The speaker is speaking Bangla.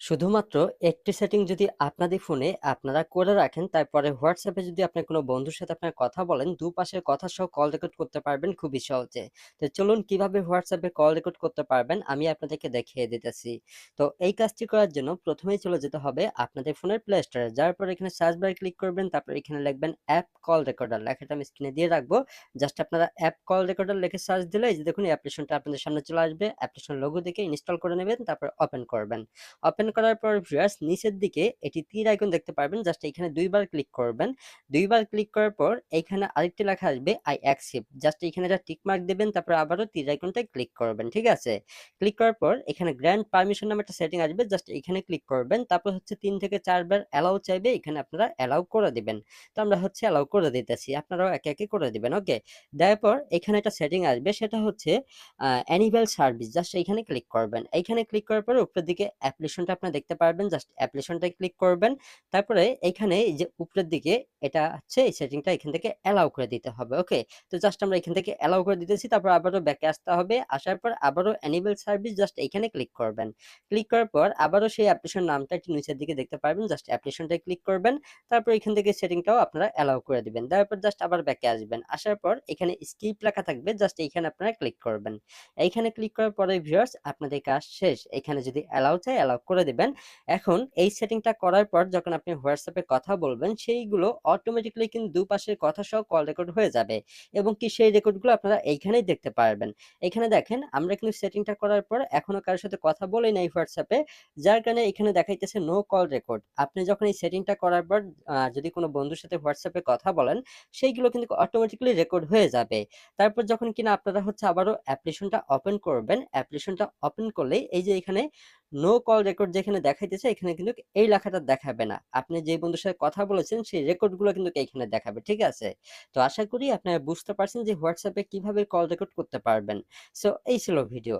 শুধুমাত্র একটি সেটিং যদি আপনাদের ফোনে আপনারা করে রাখেন, তারপরে WhatsApp এ যদি আপনার কোনো বন্ধুর সাথে আপনার কথা বলেন, দুপাশের কথা সহ কল রেকর্ড করতে পারবেন খুবই সহজে। তো চলুন কিভাবে WhatsApp এ কল রেকর্ড করতে পারবেন আমি আপনাদেরকে দেখিয়ে দিতেছি। তো এই কাজটি করার জন্য প্রথমেই চলে যেতে হবে আপনাদের ফোনের প্লে স্টোরে। যাওয়ার পর এখানে সার্চ বারে ক্লিক করবেন, তারপর এখানে লিখবেন অ্যাপ কল রেকর্ডার। লেখাটা আমি স্ক্রিনে দিয়ে রাখবো। জাস্ট আপনারা অ্যাপ কল রেকর্ডার লিখে সার্চ দিলে এই যে দেখুন এই অ্যাপ্লিকেশনটা আপনাদের সামনে চলে আসবে। অ্যাপ্লিকেশন লোগো দেখে ইনস্টল করে নেবেন, তারপর ওপেন করবেন। ওপেন করার পর ভিউয়ার্স নিচের দিকে একটি তীর আইকন দেখতে পারবেন, জাস্ট এখানে দুইবার ক্লিক করবেন। দুইবার ক্লিক করার পর এখানে আরেকটি লেখা আসবে আই অ্যাকসেপ্ট, জাস্ট এখানে একটা টিক মার্ক দেবেন, তারপর আবারও তীর আইকনটায় ক্লিক করবেন। ঠিক আছে, ক্লিক করার পর এখানে গ্র্যান্ড পারমিশন নামে একটা সেটিং আসবে, জাস্ট এখানে ক্লিক করবেন। তারপর হচ্ছে 3 থেকে 4 বার অ্যালাউ চাইবে, এখানে আপনারা অ্যালাউ করে দিবেন। তো আমরা হচ্ছে অ্যালাউ করে দিতেছি, আপনারাও একে একে করে দিবেন। ওকে, দেওয়ার পর এখানে একটা সেটিং আসবে, সেটা হচ্ছে অ্যানিভাল সার্ভিস, জাস্ট এইখানে ক্লিক করবেন। এইখানে ক্লিক করার পরে উপরের দিকে অ্যাপ্লিকেশনটা আপনারা দেখতে পারবেন, জাস্ট অ্যাপ্লিকেশনটায় ক্লিক করবেন। তারপরে এইখানে এই যে উপরের দিকে এটা হচ্ছে এই সেটিংটা এখান থেকে অ্যালাউ করে দিতে হবে। ওকে, তো জাস্ট আমরা এখান থেকে অ্যালাউ করে দিতেছি, তারপর আবারও ব্যাকে আসতে হবে। আসার পর আবারও অ্যানিভাল সার্ভিস, জাস্ট এইখানে ক্লিক করবেন। ক্লিক করার পর আবারও সেই অ্যাপ্লিকেশন নামটা একটু নিচের দিকে দেখতে পারবেন, জাস্ট অ্যাপ্লিকেশনটায় ক্লিক করবেন। তারপর এখান থেকে সেটিংটাও আপনারা অ্যালাউ করে দিবেন। তারপর জাস্ট আবার ব্যাকে আসবেন। আসার পর এখানে স্কিপ লেখা থাকবে, জাস্ট এইখানে আপনারা ক্লিক করবেন। এইখানে ক্লিক করার পরে ভিউয়ার্স আপনাদের কাজ শেষ। এখানে যদি অ্যালাউ চাই অ্যালাউ করে দিবেন। এখন এই সেটিংটা করার পর যখন আপনি WhatsApp এ কথা বলবেন, সেইগুলো অটোমেটিক্যালি কিন্তু দুপাশের কথা সহ কল রেকর্ড হয়ে যাবে এবং কি সেই রেকর্ডগুলো আপনারা এইখানেই দেখতে পারবেন। এখানে দেখেন আমরা কিন্তু সেটিংটা করার পর এখনো কারোর সাথে কথা বলি নাই WhatsApp এ, যার কারণে এখানে দেখাইতেছে নো কল রেকর্ড। আপনি যখন এই সেটিংটা করার পর যদি কোনো বন্ধুর সাথে WhatsApp এ কথা বলেন, সেইগুলো কিন্তু অটোমেটিক্যালি রেকর্ড হয়ে যাবে। তারপর যখন কিনা আপনারা হচ্ছে আবারও অ্যাপ্লিকেশনটা ওপেন করবেন, অ্যাপ্লিকেশনটা ওপেন করলেই এই যে এখানে নো কল রেকর্ড যেখানে দেখাইতেছে, এখানে কিন্তু এই লেখাটা দেখাবে না। আপনি যে বন্ধুর সাথে কথা বলেছেন সেই রেকর্ডগুলো কিন্তু এইখানে দেখাবে। ঠিক আছে, তো আশা করি আপনারা বুঝতে পারছেন যে WhatsApp এ কিভাবে কল রেকর্ড করতে পারবেন। সো এই ছিল ভিডিও।